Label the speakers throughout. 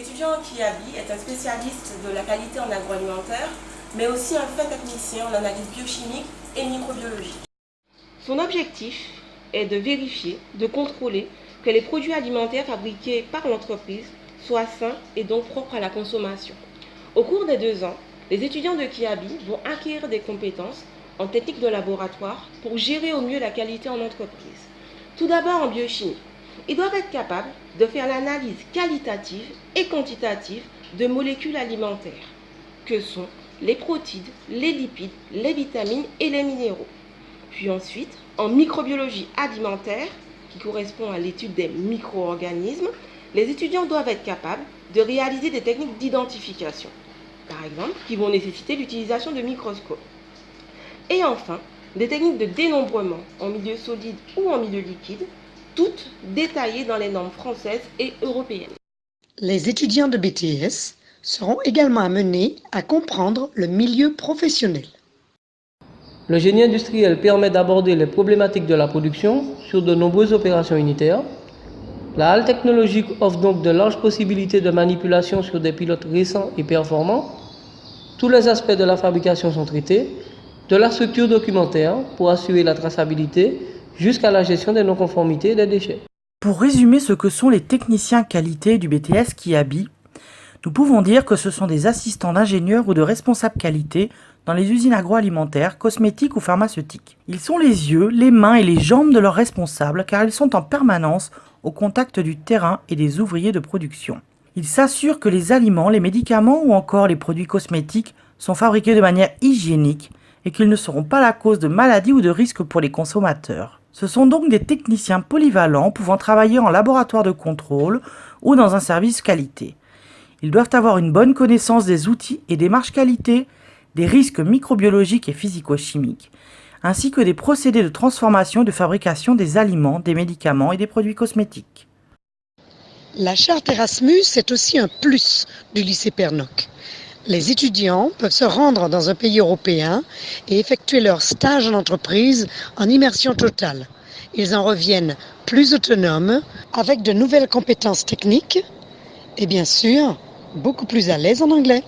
Speaker 1: L'étudiant Kiabi est un spécialiste de la qualité en agroalimentaire, mais aussi un fin technicien en analyse biochimique et microbiologie. Son objectif est de vérifier, de contrôler que les produits alimentaires fabriqués par l'entreprise soient sains et donc propres à la consommation. Au cours des 2 ans, les étudiants de Kiabi vont acquérir des compétences en technique de laboratoire pour gérer au mieux la qualité en entreprise. Tout d'abord en biochimie. Ils doivent être capables de faire l'analyse qualitative et quantitative de molécules alimentaires, que sont les protides, les lipides, les vitamines et les minéraux. Puis ensuite, en microbiologie alimentaire, qui correspond à l'étude des micro-organismes, les étudiants doivent être capables de réaliser des techniques d'identification, par exemple, qui vont nécessiter l'utilisation de microscopes. Et enfin, des techniques de dénombrement en milieu solide ou en milieu liquide, toutes détaillées dans les normes françaises et européennes.
Speaker 2: Les étudiants de BTS seront également amenés à comprendre le milieu professionnel.
Speaker 3: Le génie industriel permet d'aborder les problématiques de la production sur de nombreuses opérations unitaires. La halle technologique offre donc de larges possibilités de manipulation sur des pilotes récents et performants. Tous les aspects de la fabrication sont traités, de la structure documentaire pour assurer la traçabilité jusqu'à la gestion des non-conformités et des déchets.
Speaker 4: Pour résumer ce que sont les techniciens qualité du BTS Kiabi, nous pouvons dire que ce sont des assistants d'ingénieurs ou de responsables qualité dans les usines agroalimentaires, cosmétiques ou pharmaceutiques. Ils sont les yeux, les mains et les jambes de leurs responsables car ils sont en permanence au contact du terrain et des ouvriers de production. Ils s'assurent que les aliments, les médicaments ou encore les produits cosmétiques sont fabriqués de manière hygiénique et qu'ils ne seront pas la cause de maladies ou de risques pour les consommateurs. Ce sont donc des techniciens polyvalents pouvant travailler en laboratoire de contrôle ou dans un service qualité. Ils doivent avoir une bonne connaissance des outils et démarches qualité, des risques microbiologiques et physico-chimiques, ainsi que des procédés de transformation et de fabrication des aliments, des médicaments et des produits cosmétiques.
Speaker 2: La charte Erasmus est aussi un plus du lycée Pernock. Les étudiants peuvent se rendre dans un pays européen et effectuer leur stage en entreprise en immersion totale. Ils en reviennent plus autonomes, avec de nouvelles compétences techniques et bien sûr, beaucoup plus à l'aise en anglais.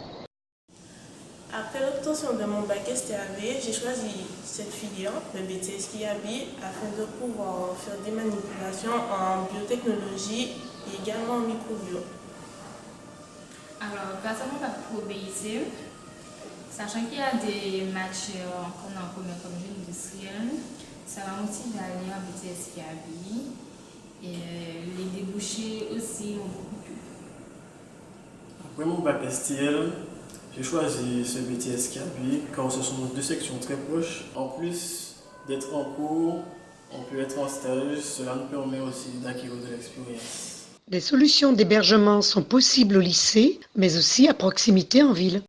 Speaker 1: Après l'obtention de mon bac STAB, j'ai choisi cette filière, le BTS Kiabi, afin de pouvoir faire des manipulations en biotechnologie et également en microbio.
Speaker 5: Alors, personnellement, pour obéir, sachant qu'il y a des matières qu'on a en commun comme génie industriel, ça m'a motivé à aller en BTS Kiabi et les débouchés aussi m'ont beaucoup plu.
Speaker 6: Après mon bac STL, j'ai choisi ce BTS Kiabi car ce sont 2 sections très proches. En plus d'être en cours, on peut être en stage, cela nous permet aussi d'acquérir de l'expérience.
Speaker 2: Des solutions d'hébergement sont possibles au lycée, mais aussi à proximité en ville.